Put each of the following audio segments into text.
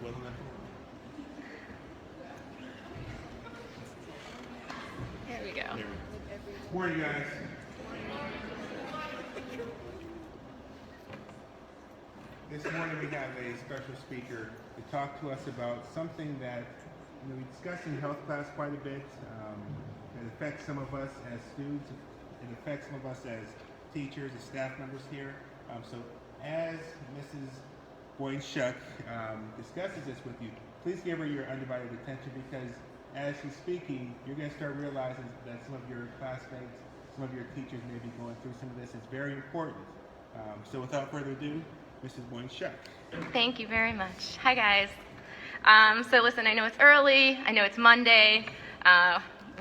well enough? There we go. Morning, guys. This morning we have a special speaker to talk to us about something that we discuss in health class quite a bit. It affects some of us as students. It affects some of us as teachers and staff members here. So as Mrs. Boyne-Shuck discusses this with you, please give her your undivided attention, because as she's speaking, you're going to start realizing that some of your classmates, some of your teachers may be going through some of this. It's very important. So without further ado, Mrs. Boyne-Shuck. Thank you very much. Hi, guys. So listen, I know it's early. I know it's Monday.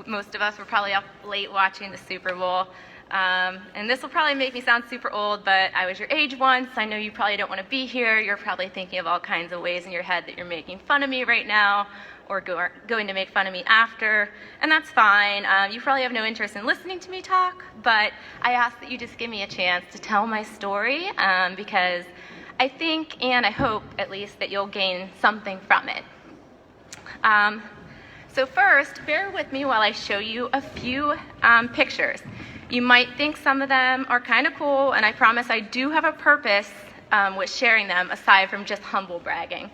Most of us were probably up late watching the Super Bowl. And this will probably make me sound super old, but I was your age once. I know you probably don't want to be here. You're probably thinking of all kinds of ways in your head that you're making fun of me right now, or going to make fun of me after, and that's fine. You probably have no interest in listening to me talk, but I ask that you just give me a chance to tell my story, because I think, and I hope at least, that you'll gain something from it. So first, bear with me while I show you a few pictures. You might think some of them are kind of cool, and I promise I do have a purpose with sharing them aside from just humble bragging.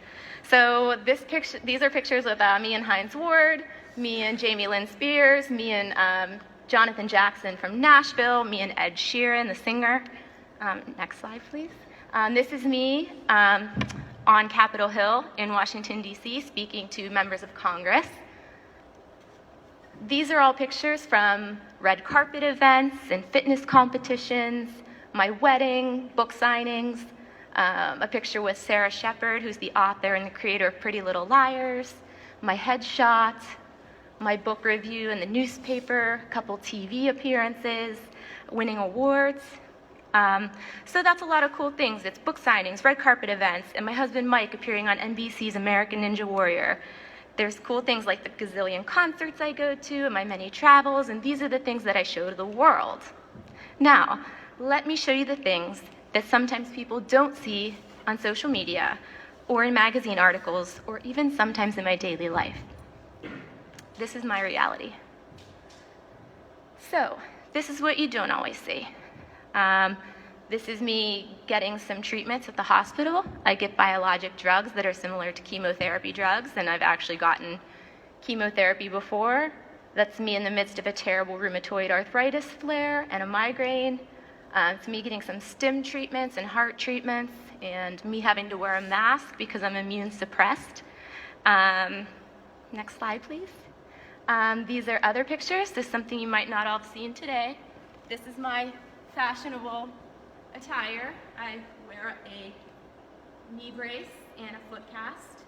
So these are pictures of me and Hines Ward, me and Jamie Lynn Spears, me and Jonathan Jackson from Nashville, me and Ed Sheeran, the singer. Next slide, please. This is me on Capitol Hill in Washington, D.C., speaking to members of Congress. These are all pictures from red carpet events and fitness competitions, my wedding, book signings, a picture with Sarah Shepard, who's the author and the creator of Pretty Little Liars, my headshot, my book review in the newspaper, a couple TV appearances, winning awards. So that's a lot of cool things. It's book signings, red carpet events, and my husband Mike appearing on NBC's American Ninja Warrior. There's cool things like the gazillion concerts I go to and my many travels, and these are the things that I show to the world. Now, let me show you the things that sometimes people don't see on social media or in magazine articles or even sometimes in my daily life. This is my reality. So, this is what you don't always see. This is me getting some treatments at the hospital. I get biologic drugs that are similar to chemotherapy drugs, and I've actually gotten chemotherapy before. That's me in the midst of a terrible rheumatoid arthritis flare and a migraine. It's me getting some stim treatments and heart treatments, and me having to wear a mask because I'm immune suppressed. Next slide, please. These are other pictures. This is something you might not all have seen today. This is my fashionable attire. I wear a knee brace and a foot cast.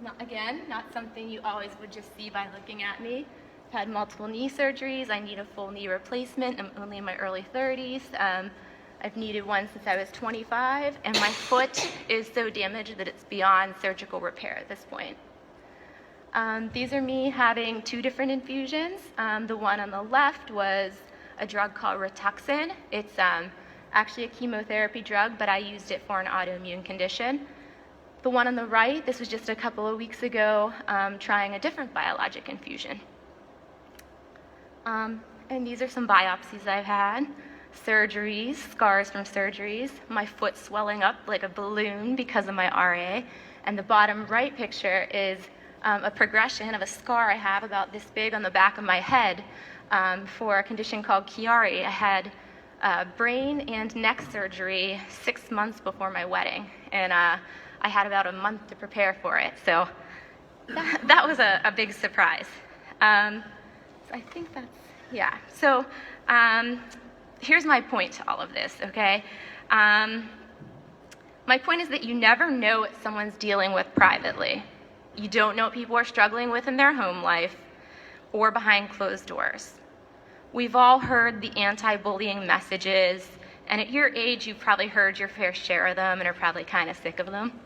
Not something you always would just see by looking at me. I've had multiple knee surgeries. I need a full knee replacement. I'm only in my early 30s. I've needed one since I was 25, and my foot is so damaged that it's beyond surgical repair at this point. These are me having 2 different infusions. The one on the left was a drug called Rituxan. It's actually a chemotherapy drug, but I used it for an autoimmune condition. The one on the right, this was just a couple of weeks ago, trying a different biologic infusion. And these are some biopsies I've had, surgeries, scars from surgeries, my foot swelling up like a balloon because of my RA, and the bottom right picture is a progression of a scar I have about this big on the back of my head for a condition called Chiari. I had brain and neck surgery 6 months before my wedding, and I had about a month to prepare for it, so that was a big surprise. So I think that's, yeah. So here's my point to all of this, okay? My point is that you never know what someone's dealing with privately. You don't know what people are struggling with in their home life or behind closed doors. We've all heard the anti-bullying messages, and at your age, you've probably heard your fair share of them and are probably kind of sick of them.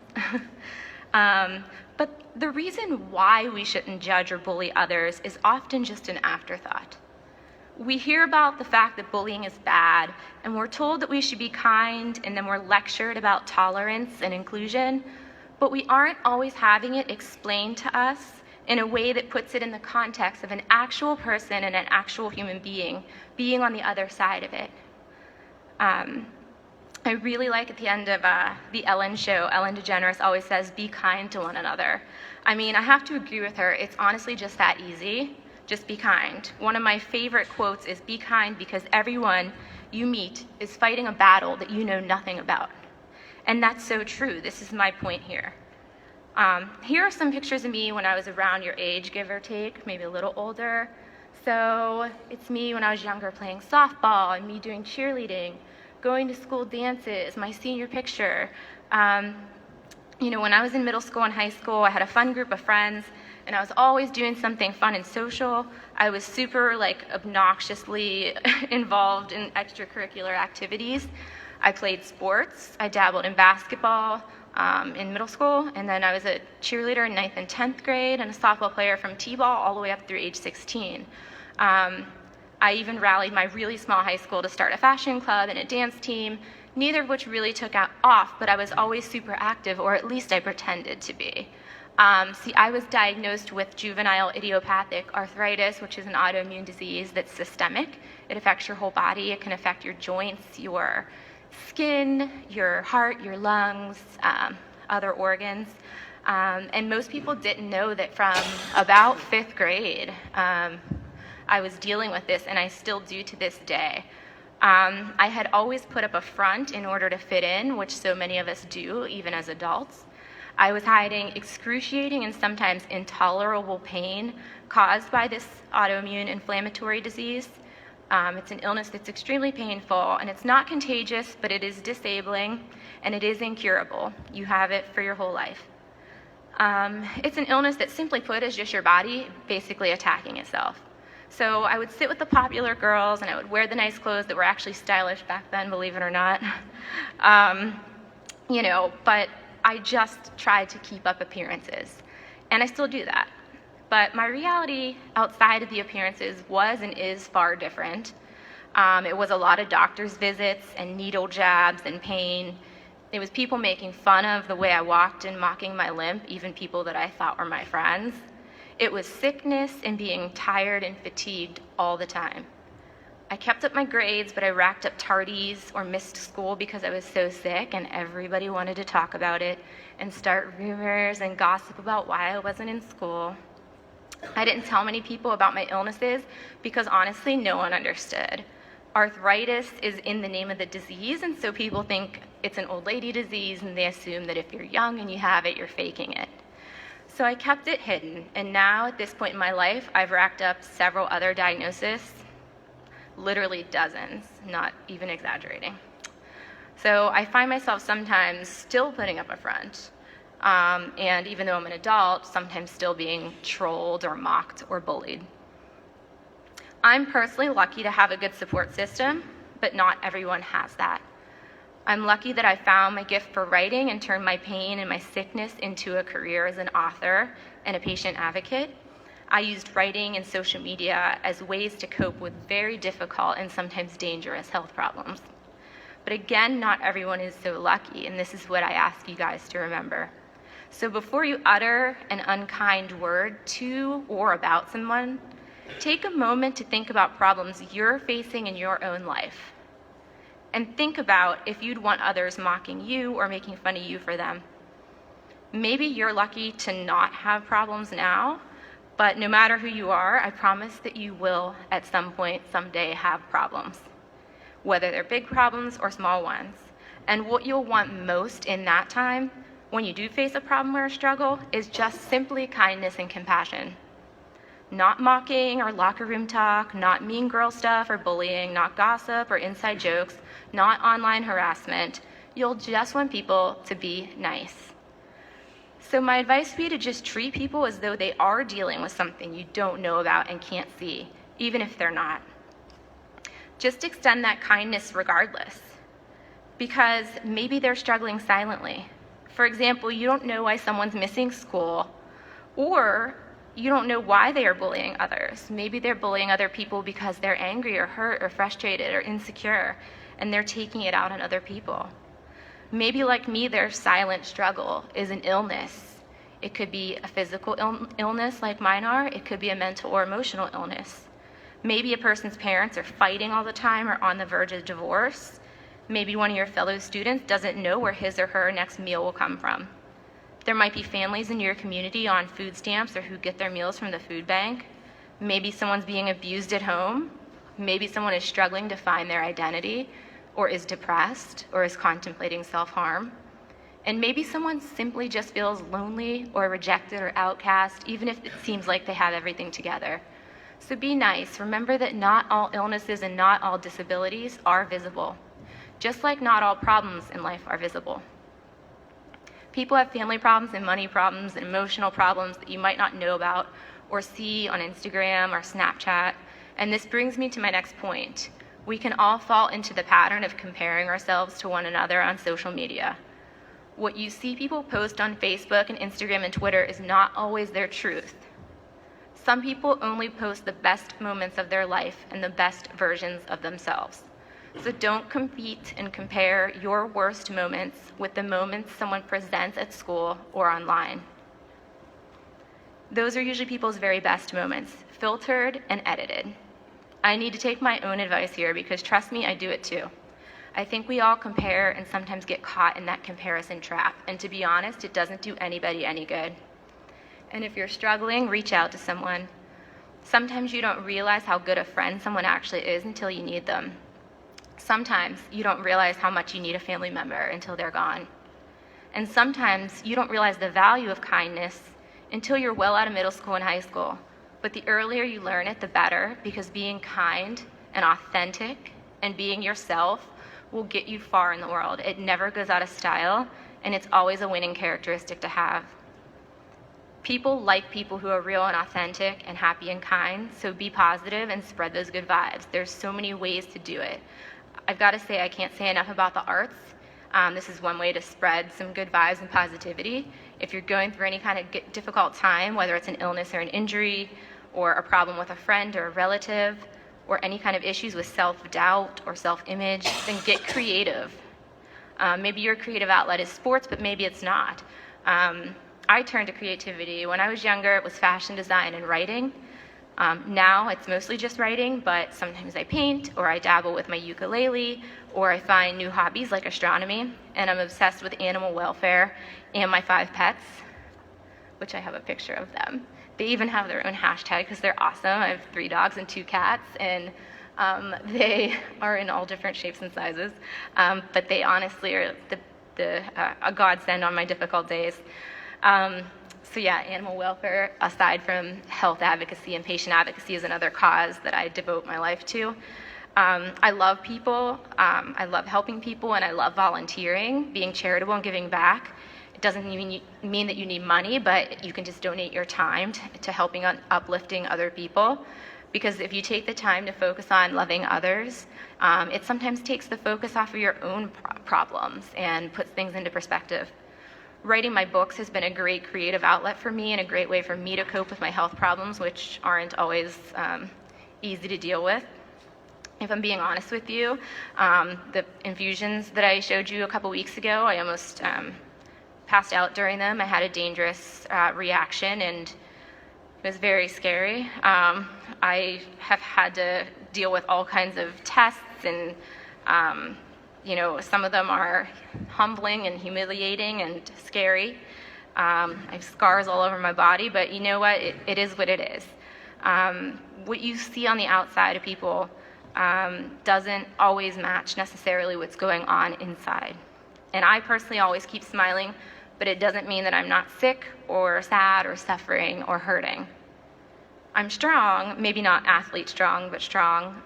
But the reason why we shouldn't judge or bully others is often just an afterthought. We hear about the fact that bullying is bad, and we're told that we should be kind, and then we're lectured about tolerance and inclusion. but we aren't always having it explained to us in a way that puts it in the context of an actual person and an actual human being on the other side of it. I really like at the end of the Ellen show, Ellen DeGeneres always says, be kind to one another. I mean, I have to agree with her. It's honestly just that easy. Just be kind. One of my favorite quotes is, be kind because everyone you meet is fighting a battle that you know nothing about. And that's so true. This is my point here. Here are some pictures of me when I was around your age, give or take, maybe a little older. So it's me when I was younger playing softball and me doing cheerleading, going to school dances, my senior picture. You know, when I was in middle school and high school, I had a fun group of friends, and I was always doing something fun and social. I was super, obnoxiously involved in extracurricular activities. I played sports. I dabbled in basketball in middle school, and then I was a cheerleader in 9th and 10th grade and a softball player from t-ball all the way up through age 16. I even rallied my really small high school to start a fashion club and a dance team, neither of which really took off, but I was always super active, or at least I pretended to be. See, I was diagnosed with juvenile idiopathic arthritis, which is an autoimmune disease that's systemic. It affects your whole body. It can affect your joints, your skin, your heart, your lungs, other organs. And most people didn't know that from about 5th grade, I was dealing with this, and I still do to this day. I had always put up a front in order to fit in, which so many of us do, even as adults. I was hiding excruciating and sometimes intolerable pain caused by this autoimmune inflammatory disease. It's an illness that's extremely painful, and it's not contagious, but it is disabling, and it is incurable. You have it for your whole life. It's an illness that, simply put, is just your body basically attacking itself. So I would sit with the popular girls, and I would wear the nice clothes that were actually stylish back then, believe it or not. But I just tried to keep up appearances, and I still do that. But my reality outside of the appearances was and is far different. It was a lot of doctor's visits and needle jabs and pain. It was people making fun of the way I walked and mocking my limp, even people that I thought were my friends. It was sickness and being tired and fatigued all the time. I kept up my grades, but I racked up tardies or missed school because I was so sick, and everybody wanted to talk about it and start rumors and gossip about why I wasn't in school. I didn't tell many people about my illnesses because honestly, no one understood. Arthritis is in the name of the disease, and so people think it's an old lady disease, and they assume that if you're young and you have it, you're faking it. So I kept it hidden, and now at this point in my life, I've racked up several other diagnoses, literally dozens, not even exaggerating. So I find myself sometimes still putting up a front, and even though I'm an adult, sometimes still being trolled or mocked or bullied. I'm personally lucky to have a good support system, but not everyone has that. I'm lucky that I found my gift for writing and turned my pain and my sickness into a career as an author and a patient advocate. I used writing and social media as ways to cope with very difficult and sometimes dangerous health problems. But again, not everyone is so lucky, and this is what I ask you guys to remember. So before you utter an unkind word to or about someone, take a moment to think about problems you're facing in your own life. And think about if you'd want others mocking you or making fun of you for them. Maybe you're lucky to not have problems now, but no matter who you are, I promise that you will at some point, someday, have problems, whether they're big problems or small ones. And what you'll want most in that time, when you do face a problem or a struggle, is just simply kindness and compassion. Not mocking or locker room talk, not mean girl stuff or bullying, not gossip or inside jokes, not online harassment. You'll just want people to be nice. So my advice would be to just treat people as though they are dealing with something you don't know about and can't see, even if they're not. Just extend that kindness regardless, because maybe they're struggling silently. For example, you don't know why someone's missing school, or you don't know why they are bullying others. Maybe they're bullying other people because they're angry or hurt or frustrated or insecure, and they're taking it out on other people. Maybe like me, their silent struggle is an illness. It could be a physical illness like mine are. It could be a mental or emotional illness. Maybe a person's parents are fighting all the time or on the verge of divorce. Maybe one of your fellow students doesn't know where his or her next meal will come from. There might be families in your community on food stamps or who get their meals from the food bank. Maybe someone's being abused at home. Maybe someone is struggling to find their identity, or is depressed, or is contemplating self-harm. And maybe someone simply just feels lonely or rejected or outcast, even if it seems like they have everything together. So be nice. Remember that not all illnesses and not all disabilities are visible, just like not all problems in life are visible. People have family problems and money problems and emotional problems that you might not know about or see on Instagram or Snapchat. And this brings me to my next point. We can all fall into the pattern of comparing ourselves to one another on social media. What you see people post on Facebook and Instagram and Twitter is not always their truth. Some people only post the best moments of their life and the best versions of themselves. So don't compete and compare your worst moments with the moments someone presents at school or online. Those are usually people's very best moments, filtered and edited. I need to take my own advice here because trust me, I do it too. I think we all compare and sometimes get caught in that comparison trap. And to be honest, it doesn't do anybody any good. And if you're struggling, reach out to someone. Sometimes you don't realize how good a friend someone actually is until you need them. Sometimes you don't realize how much you need a family member until they're gone. And sometimes you don't realize the value of kindness until you're well out of middle school and high school. But the earlier you learn it, the better, because being kind and authentic and being yourself will get you far in the world. It never goes out of style, and it's always a winning characteristic to have. People like people who are real and authentic and happy and kind, so be positive and spread those good vibes. There's so many ways to do it. I've got to say, I can't say enough about the arts. This is one way to spread some good vibes and positivity. If you're going through any kind of difficult time, whether it's an illness or an injury, or a problem with a friend or a relative, or any kind of issues with self-doubt or self-image, then get creative. Maybe your creative outlet is sports, but maybe it's not. I turned to creativity. When I was younger, it was fashion design and writing. Now it's mostly just writing, but sometimes I paint, or I dabble with my ukulele, or I find new hobbies like astronomy, and I'm obsessed with animal welfare and my 5 pets, which I have a picture of them. They even have their own hashtag because they're awesome. I have 3 dogs and 2 cats, and they are in all different shapes and sizes. But they honestly are a godsend on my difficult days. So yeah, animal welfare, aside from health advocacy and patient advocacy, is another cause that I devote my life to. I love people. I love helping people, and I love volunteering, being charitable and giving back. Doesn't even mean that you need money, but you can just donate your time to helping uplifting other people. Because if you take the time to focus on loving others, it sometimes takes the focus off of your own problems and puts things into perspective. Writing my books has been a great creative outlet for me and a great way for me to cope with my health problems, which aren't always easy to deal with. If I'm being honest with you, the infusions that I showed you a couple weeks ago, I almost passed out during them. I had a dangerous reaction, and it was very scary. I have had to deal with all kinds of tests, and some of them are humbling and humiliating and scary. I have scars all over my body, but you know what? It is what it is. What you see on the outside of people doesn't always match necessarily what's going on inside. And I personally always keep smiling, but it doesn't mean that I'm not sick or sad or suffering or hurting. I'm strong, maybe not athlete strong, but strong.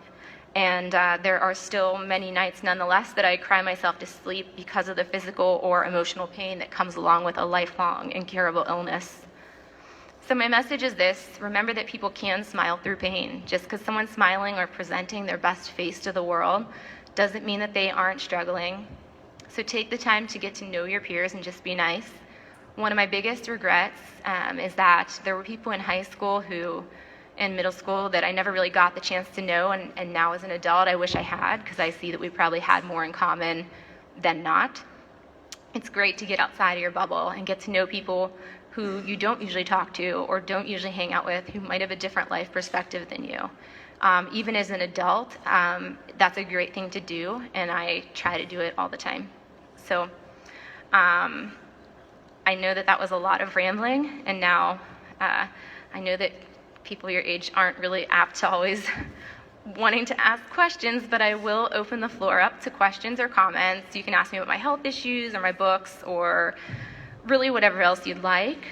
And there are still many nights nonetheless that I cry myself to sleep because of the physical or emotional pain that comes along with a lifelong incurable illness. So my message is this: remember that people can smile through pain. Just because someone's smiling or presenting their best face to the world doesn't mean that they aren't struggling. So take the time to get to know your peers and just be nice. One of my biggest regrets is that there were people in high school and middle school that I never really got the chance to know, and now as an adult I wish I had, because I see that we probably had more in common than not. it's great to get outside of your bubble and get to know people who you don't usually talk to or don't usually hang out with, who might have a different life perspective than you. Even as an adult, that's a great thing to do, and I try to do it all the time. So I know that was a lot of rambling, and now I know that people your age aren't really apt to always wanting to ask questions, but I will open the floor up to questions or comments. You can ask me about my health issues or my books or really whatever else you'd like.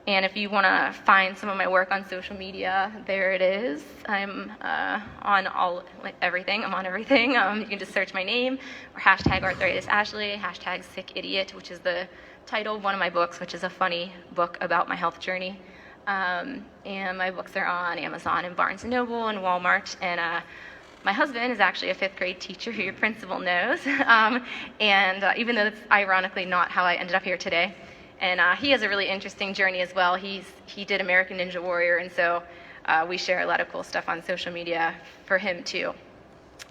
And if you want to find some of my work on social media, there it is. I'm on everything. I'm on everything. You can just search my name or hashtag Arthritis Ashley, hashtag Sick Idiot, which is the title of one of my books, which is a funny book about my health journey. And my books are on Amazon and Barnes & Noble and Walmart. And my husband is actually a 5th grade teacher who your principal knows. And even though that's ironically not how I ended up here today. And he has a really interesting journey as well. He did American Ninja Warrior, and so we share a lot of cool stuff on social media for him too.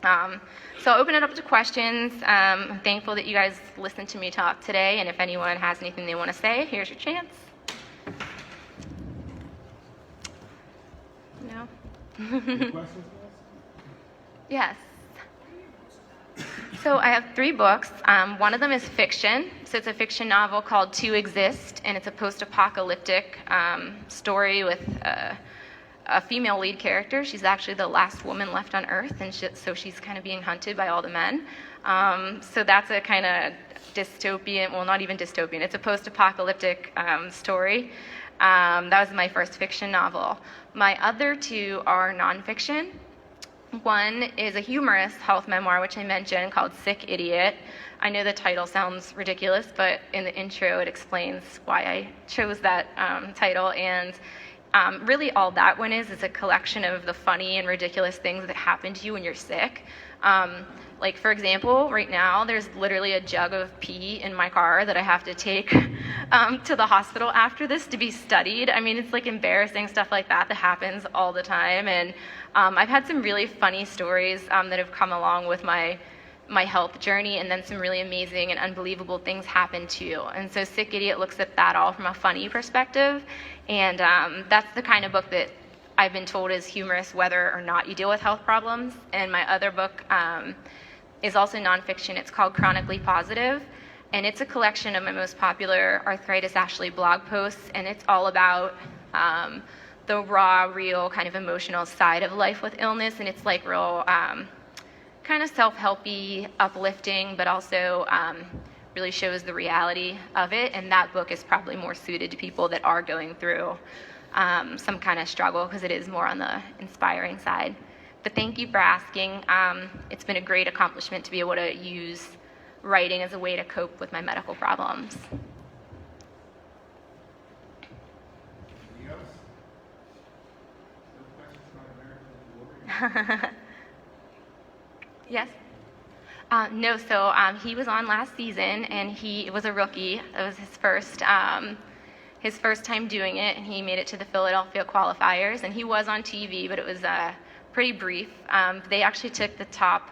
So I'll open it up to questions. I'm thankful that you guys listened to me talk today, and if anyone has anything they want to say, here's your chance. No? Any questions? Yes. So I have 3 books. One of them is fiction. So it's a fiction novel called To Exist, and it's a post-apocalyptic story with a female lead character. She's actually the last woman left on Earth, and so she's kind of being hunted by all the men. So that's a kind of dystopian, well, not even dystopian, it's a post-apocalyptic story. That was my first fiction novel. My other 2 are nonfiction. One is a humorous health memoir, which I mentioned, called Sick Idiot. I know the title sounds ridiculous, but in the intro it explains why I chose that title. And really all that one is a collection of the funny and ridiculous things that happen to you when you're sick. Like, for example, right now there's literally a jug of pee in my car that I have to take to the hospital after this to be studied. I mean, it's like embarrassing stuff like that happens all the time. And I've had some really funny stories that have come along with my health journey, and then some really amazing and unbelievable things happen too. And so Sick Idiot looks at that all from a funny perspective. And that's the kind of book that I've been told is humorous whether or not you deal with health problems. And my other book is also nonfiction. It's called Chronically Positive, and it's a collection of my most popular Arthritis Ashley blog posts, and it's all about the raw, real, kind of emotional side of life with illness, and it's like real kind of self-helpy, uplifting, but also really shows the reality of it. And that book is probably more suited to people that are going through some kind of struggle, because it is more on the inspiring side. But thank you for asking. It's been a great accomplishment to be able to use writing as a way to cope with my medical problems. Anything else? No questions about American Ninja Warrior? Yes? No, so he was on last season, and he was a rookie. It was his first time doing it, and he made it to the Philadelphia qualifiers, and he was on TV, but it was pretty brief. They actually took the top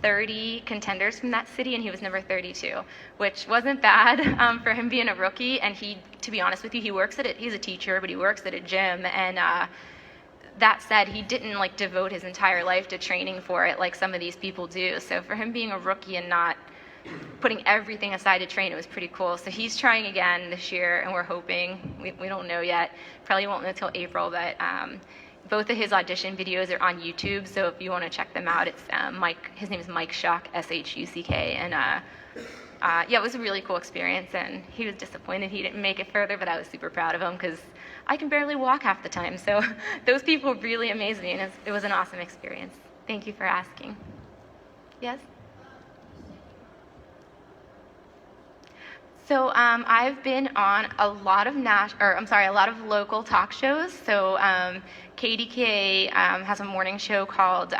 30 contenders from that city, and he was number 32, which wasn't bad for him being a rookie. And he, to be honest with you, he's a teacher, but he works at a gym, and that said, he didn't devote his entire life to training for it like some of these people do. So for him being a rookie and not putting everything aside to train, it was pretty cool. So he's trying again this year, and we're hoping, we don't know yet, probably won't know until April, but both of his audition videos are on YouTube, so if you want to check them out, it's Mike, his name is Mike Shuck, Shuck, and yeah, it was a really cool experience, and he was disappointed he didn't make it further, but I was super proud of him because I can barely walk half the time, so those people really amazed me, and it was an awesome experience. Thank you for asking. Yes? So I've been on a lot of a lot of local talk shows. So KDKA has a morning show called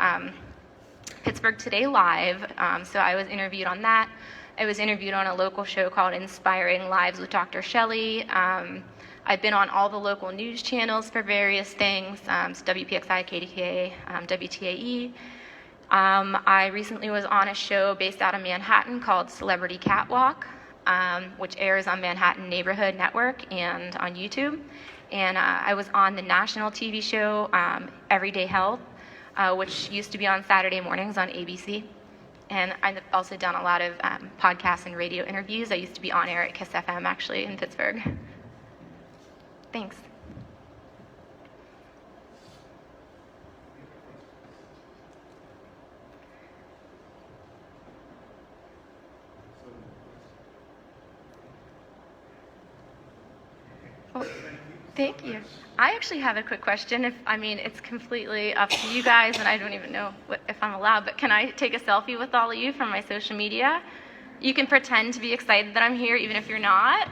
Pittsburgh Today Live. So I was interviewed on that. I was interviewed on a local show called Inspiring Lives with Dr. Shelley. I've been on all the local news channels for various things, so WPXI, KDKA, WTAE. I recently was on a show based out of Manhattan called Celebrity Catwalk, which airs on Manhattan Neighborhood Network and on YouTube. And I was on the national TV show Everyday Health, which used to be on Saturday mornings on ABC. And I've also done a lot of podcasts and radio interviews. I used to be on air at KISS FM, actually, in Pittsburgh. Thanks. Well, thank you. I actually have a quick question. It's completely up to you guys, and I don't even know if I'm allowed, but can I take a selfie with all of you from my social media? You can pretend to be excited that I'm here, even if you're not.